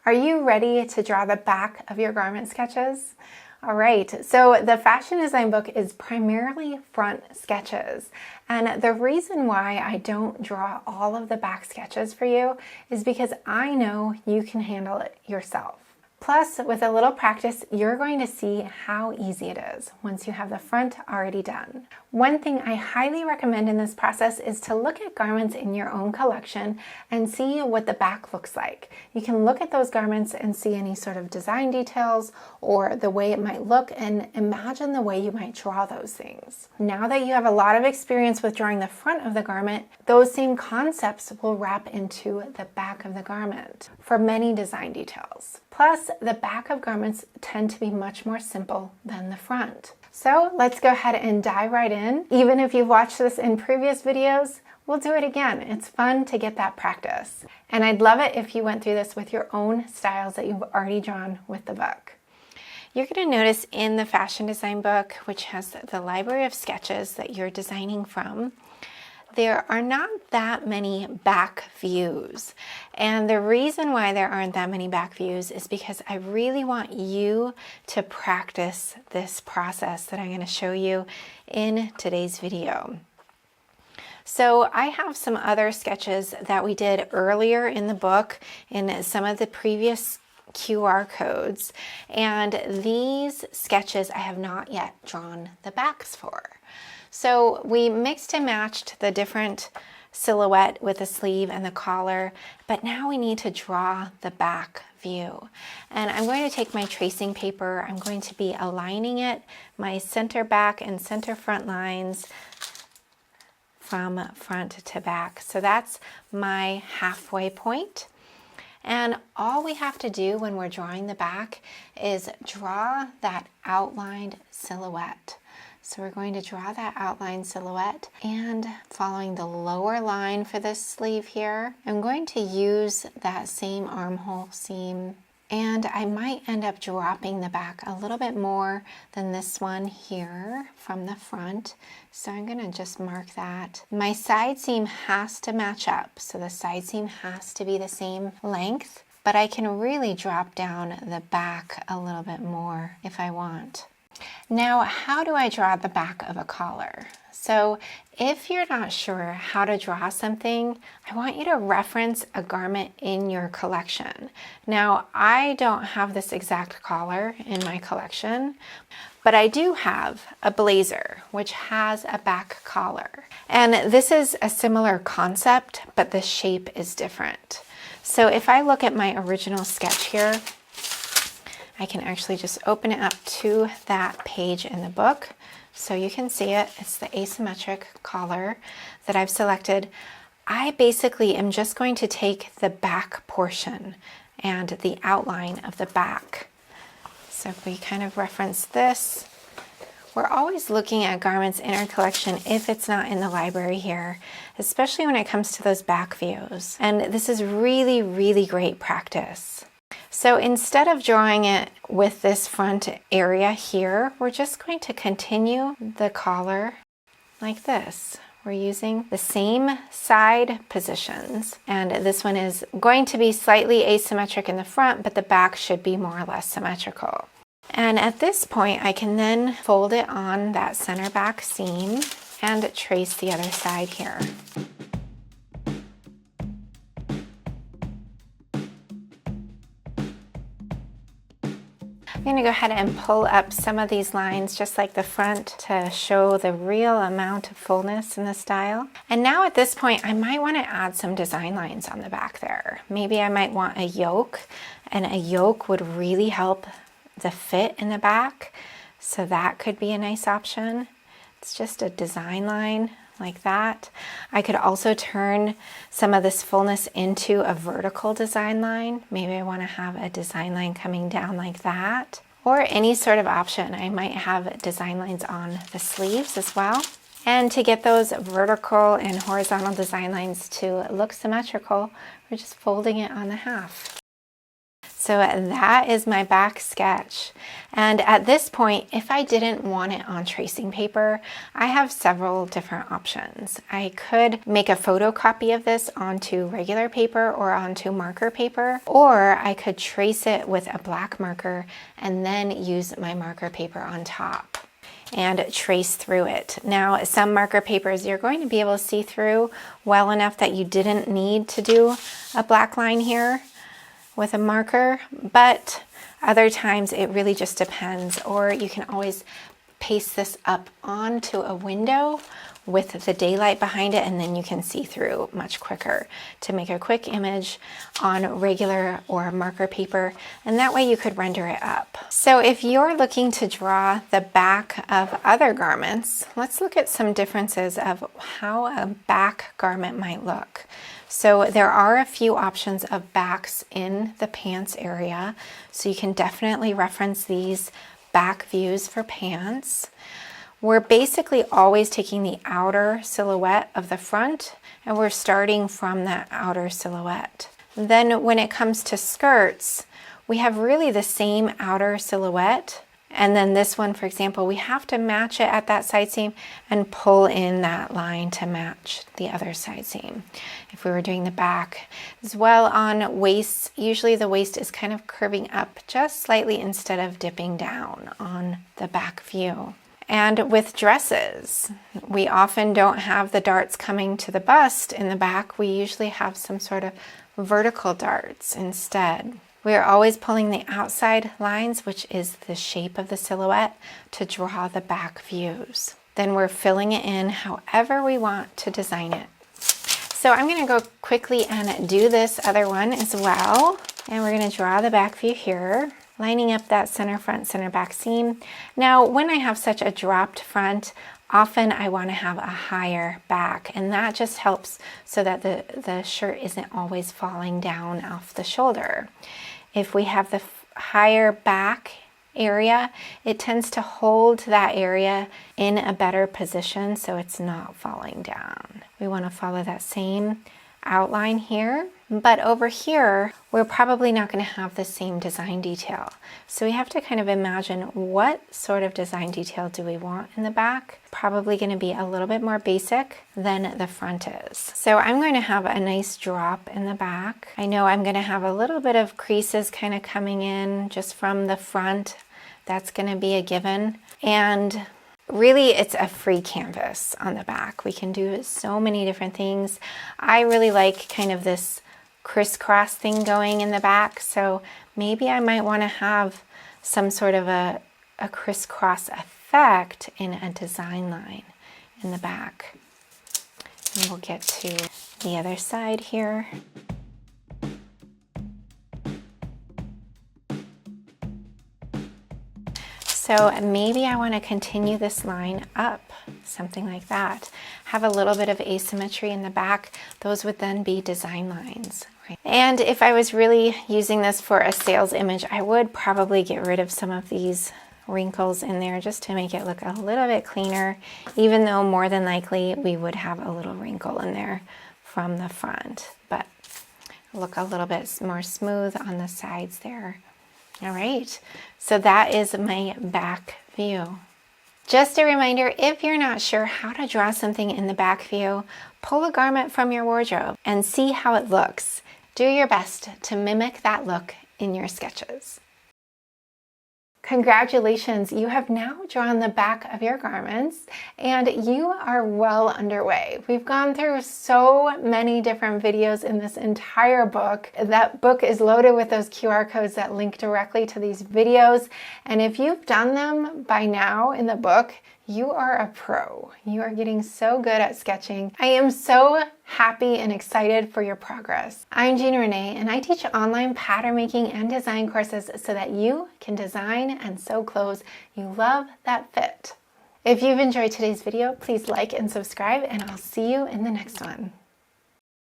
Are you ready to draw the back of your garment sketches? All right, so the fashion design book is primarily front sketches. And the reason why I don't draw all of the back sketches for you is because I know you can handle it yourself. Plus, with a little practice, you're going to see how easy it is once you have the front already done. One thing I highly recommend in this process is to look at garments in your own collection and see what the back looks like. You can look at those garments and see any sort of design details or the way it might look and imagine the way you might draw those things. Now that you have a lot of experience with drawing the front of the garment, those same concepts will wrap into the back of the garment for many design details. Plus, the back of garments tend to be much more simple than the front. So let's go ahead and dive right in. Even if you've watched this in previous videos, we'll do it again. It's fun to get that practice. And I'd love it if you went through this with your own styles that you've already drawn with the book. You're going to notice in the fashion design book, which has the library of sketches that you're designing from, there are not that many back views. And the reason why there aren't that many back views is because I really want you to practice this process that I'm going to show you in today's video. So I have some other sketches that we did earlier in the book in some of the previous QR codes, and these sketches I have not yet drawn the backs for. So we mixed and matched the different silhouette with the sleeve and the collar, but now we need to draw the back view. And I'm going to take my tracing paper, I'm going to be aligning it, my center back and center front lines from front to back. So that's my halfway point. And all we have to do when we're drawing the back is draw that outlined silhouette. So we're going to draw that outline silhouette, and following the lower line for this sleeve here, I'm going to use that same armhole seam, and I might end up dropping the back a little bit more than this one here from the front. So I'm going to just mark that. My side seam has to match up, so the side seam has to be the same length, but I can really drop down the back a little bit more if I want. Now, how do I draw the back of a collar? So if you're not sure how to draw something, I want you to reference a garment in your collection. Now, I don't have this exact collar in my collection, but I do have a blazer which has a back collar. And this is a similar concept, but the shape is different. So if I look at my original sketch here, I can actually just open it up to that page in the book so you can see it. It's the asymmetric collar that I've selected. I basically am just going to take the back portion and the outline of the back. So if we kind of reference this, we're always looking at garments in our collection if it's not in the library here, especially when it comes to those back views. And this is really, really great practice. So instead of drawing it with this front area here, we're just going to continue the collar like this. We're using the same side positions, and this one is going to be slightly asymmetric in the front, but the back should be more or less symmetrical. And at this point, I can then fold it on that center back seam and trace the other side here. I'm going to go ahead and pull up some of these lines just like the front to show the real amount of fullness in the style. And now at this point, I might want to add some design lines on the back there. Maybe I might want a yoke, and a yoke would really help the fit in the back. So that could be a nice option. It's just a design line like that. I could also turn some of this fullness into a vertical design line. Maybe I want to have a design line coming down like that, or any sort of option. I might have design lines on the sleeves as well. And to get those vertical and horizontal design lines to look symmetrical, we're just folding it on the half. So that is my back sketch. And at this point, if I didn't want it on tracing paper, I have several different options. I could make a photocopy of this onto regular paper or onto marker paper, or I could trace it with a black marker and then use my marker paper on top and trace through it. Now, some marker papers you're going to be able to see through well enough that you didn't need to do a black line here with a marker, but other times it really just depends. Or you can always paste this up onto a window with the daylight behind it, and then you can see through much quicker to make a quick image on regular or marker paper, and that way you could render it up. So if you're looking to draw the back of other garments, let's look at some differences of how a back garment might look. So there are a few options of backs in the pants area, so you can definitely reference these back views for pants. We're basically always taking the outer silhouette of the front, and we're starting from that outer silhouette. Then when it comes to skirts, we have really the same outer silhouette. And then this one, for example, we have to match it at that side seam and pull in that line to match the other side seam. If we were doing the back as well on waists, usually the waist is kind of curving up just slightly instead of dipping down on the back view. And with dresses, we often don't have the darts coming to the bust in the back. We usually have some sort of vertical darts instead. We are always pulling the outside lines, which is the shape of the silhouette, to draw the back views. Then we're filling it in however we want to design it. So I'm going to go quickly and do this other one as well. And we're going to draw the back view here, lining up that center front, center back seam. Now, when I have such a dropped front, often I want to have a higher back, and that just helps so that the shirt isn't always falling down off the shoulder. If we have the higher back area, it tends to hold that area in a better position so it's not falling down. We want to follow that same outline here, but over here we're probably not going to have the same design detail. So we have to kind of imagine what sort of design detail do we want in the back. Probably going to be a little bit more basic than the front is. So I'm going to have a nice drop in the back. I know I'm going to have a little bit of creases kind of coming in just from the front. That's going to be a given. And really, it's a free canvas on the back. We can do so many different things. I really like kind of this crisscross thing going in the back, so maybe I might want to have some sort of a crisscross effect in a design line in the back. And we'll get to the other side here. So maybe I want to continue this line up, something like that. Have a little bit of asymmetry in the back. Those would then be design lines. Right? And if I was really using this for a sales image, I would probably get rid of some of these wrinkles in there just to make it look a little bit cleaner, even though more than likely we would have a little wrinkle in there from the front, but look a little bit more smooth on the sides there. All right, so that is my back view. Just a reminder, if you're not sure how to draw something in the back view, pull a garment from your wardrobe and see how it looks. Do your best to mimic that look in your sketches. Congratulations, you have now drawn the back of your garments and you are well underway. We've gone through so many different videos in this entire book. That book is loaded with those QR codes that link directly to these videos. And if you've done them by now in the book, you are a pro. You are getting so good at sketching. I am so happy and excited for your progress. I'm Gina Renee, and I teach online pattern making and design courses so that you can design and sew clothes you love that fit. If you've enjoyed today's video, please like and subscribe, and I'll see you in the next one.